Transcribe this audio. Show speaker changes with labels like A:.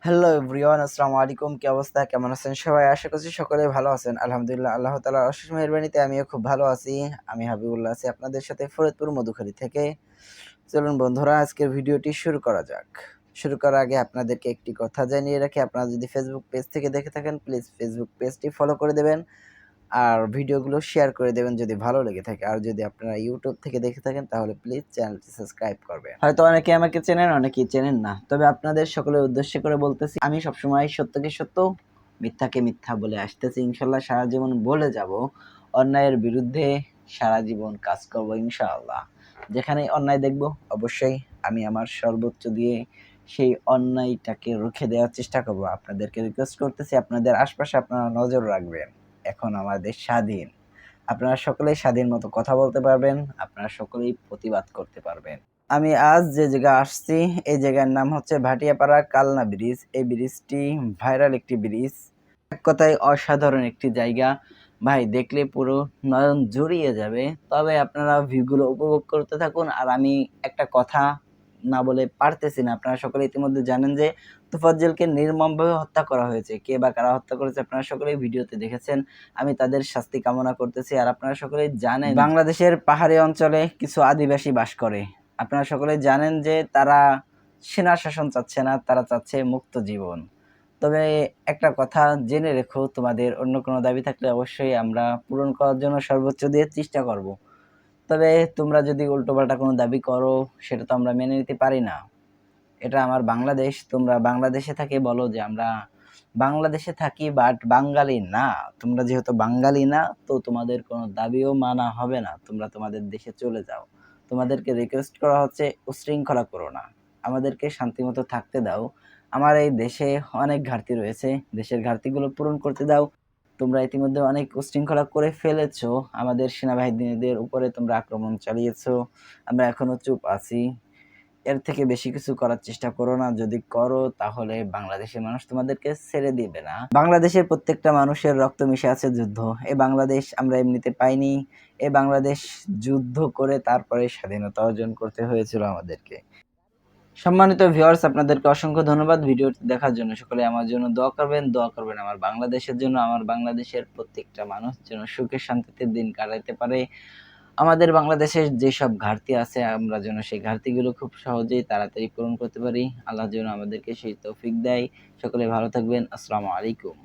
A: Hello everyone, আসসালামু আলাইকুম। কি অবস্থা, কেমন আছেন সবাই? আশা করছি সকলে ভালো আছেন। আলহামদুলিল্লাহ, আল্লাহ তাআলার অশেষ মেহেরবানিতে আমিও খুব ভালো আছি। আমি হাবিবুল্লাহ আছি আপনাদের সাথে ফরিদপুর মধুখালী থেকে। চলুন বন্ধুরা, আজকের ভিডিওটি শুরু করা যাক। শুরু করার আগে আপনাদেরকে একটি কথা জানিয়ে রাখি, আপনারা যদি ফেসবুক পেজ থেকে দেখে থাকেন প্লিজ ফেসবুক পেজটি ফলো করে দেবেন আর ভিডিওগুলো শেয়ার করে দেবেন যদি ভালো লেগে থাকে। আর যদি আপনারা ইউটিউব থেকে দেখে থাকেন তাহলে প্লিজ চ্যানেলটি সাবস্ক্রাইব করবেন। হয়তো অনেকে আমাকে চেনেন, অনেকেই চেনেন না, তবে আপনাদের সকলের উদ্দেশ্য করে বলতেছি, আমি সবসময় সত্যকে সত্য, মিথ্যাকে মিথ্যা বলে আসতেছি। ইনশাল্লাহ সারা জীবন বলে যাব, অন্যায়ের বিরুদ্ধে সারা জীবন কাজ করব ইনশাআল্লাহ। যেখানে অন্যায় দেখব অবশ্যই আমি আমার সর্বোচ্চ দিয়ে সেই অন্যায়টাকে রুখে দেওয়ার চেষ্টা করব। আপনাদেরকে রিকোয়েস্ট করতেছি, আপনাদের আশপাশে আপনারা নজর রাখবেন। এখন আমাদের স্বাধীন, আপনারা সকলেই স্বাধীন মতো কথা বলতে পারবেন, আপনারা সকলেই প্রতিবাদ করতে পারবেন। আমি আজ যে জায়গায় আসছি, এই জায়গার নাম হচ্ছে ভাটিয়াপাড়া কালনা ব্রিজ। এই ব্রিজটি ভাইরাল একটি ব্রিজ, এক কথায় অসাধারণ একটি জায়গা। ভাই দেখলে পুরো নয়ন জুড়িয়ে যাবে। তবে আপনারা ভিউগুলো উপভোগ করতে থাকুন। আর আমি একটা কথা না বলে পারতেছি না, আপনারা সকলে ইতিমধ্যে জানেন যে তোফাজ্জলকে নির্মমভাবে হত্যা করা হয়েছে। কে বা কারা হত্যা করেছে আপনারা সকলেই ভিডিওতে দেখেছেন। আমি তাদের শাস্তি কামনা করতেছি। আর আপনারা সকলেই জানেন বাংলাদেশের পাহাড়ি অঞ্চলে কিছু আদিবাসী বাস করে। আপনারা সকলেই জানেন যে তারা সেনা শাসন চাচ্ছে না, তারা চাচ্ছে মুক্ত জীবন। তবে একটা কথা জেনে রেখো, তোমাদের অন্য কোনো দাবি থাকলে অবশ্যই আমরা পূরণ করার জন্য সর্বোচ্চ দিয়ে চেষ্টা করব। তবে তোমরা যদি উল্টোপাল্টা কোনো দাবি করো সেটা তো আমরা মেনে নিতে পারি না। এটা আমার বাংলাদেশ, তোমরা বাংলাদেশে থাকে বলো যে আমরা বাংলাদেশে থাকি বাট বাঙালি না। তোমরা যেহেতু বাঙালি না, তো তোমাদের কোনো দাবিও মানা হবে না, তোমরা তোমাদের দেশে চলে যাও। তোমাদেরকে রিকোয়েস্ট করা হচ্ছে উশৃঙ্খলা করো না, আমাদেরকে শান্তিমতো থাকতে দাও। আমার এই দেশে অনেক ঘাটতি রয়েছে, দেশের ঘাটতিগুলো পূরণ করতে দাও। তোমরা ইতিমধ্যে অনেক উশৃঙ্খলা করে ফেলেছো, আমাদের সেনাবাহিনীদের উপরে তোমরা আক্রমণ চালিয়েছো, আমরা এখনো চুপ আছি। এর থেকে বেশি কিছু করার চেষ্টা করো না, যদি করো তাহলে বাংলাদেশের মানুষ তোমাদেরকে ছেড়ে দিবে না। বাংলাদেশের প্রত্যেকটা মানুষের রক্ত মিশে আছে যুদ্ধ। এই বাংলাদেশ আমরা এমনিতে পাইনি, এই বাংলাদেশ যুদ্ধ করে তারপরে স্বাধীনতা অর্জন করতে হয়েছিল আমাদেরকে। সম্মানিত ভিউয়ার্স, আপনাদেরকে অসংখ্য ধন্যবাদ ভিডিওটি দেখার জন্য। সকলে আমার জন্য দোয়া করবেন, দোয়া করবেন আমার বাংলাদেশের জন্য। আমার বাংলাদেশের প্রত্যেকটা মানুষ যেন সুখে শান্তিতে দিন কাটাতে পারে। আমাদের বাংলাদেশের যেসব ঘাটতি আছে আমরা যেন সেই ঘাটতিগুলো খুব সহজেই তাড়াতাড়ি পূরণ করতে পারি। আল্লাহ যেন আমাদেরকে সেই তৌফিক দেয়। সকলে ভালো থাকবেন। আসসালামু আলাইকুম।